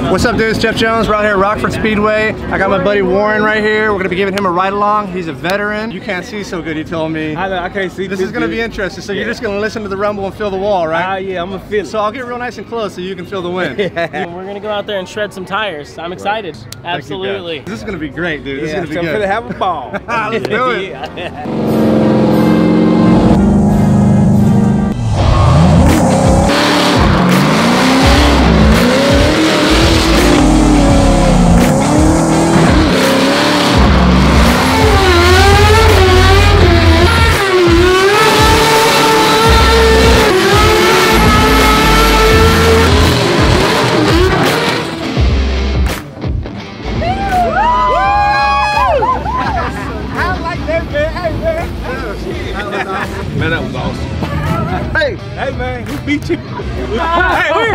What's up, dudes? Jeff Jones. We're out here at Rockford Speedway. I got my buddy Warren right here. We're gonna be giving him a ride along. He's a veteran. You can't see so good, he told me. I can't see. This is gonna be interesting. So you're just gonna listen to the rumble and feel the wall, right? Yeah, I'm gonna feel it. So I'll get real nice and close so you can feel the wind. We're gonna go out there and shred some tires. I'm excited. Absolutely. This is gonna be great, dude. This is gonna be good. I'm gonna have a ball. Let's do it. Man, that was awesome. Hey man, we beat you. Hey, we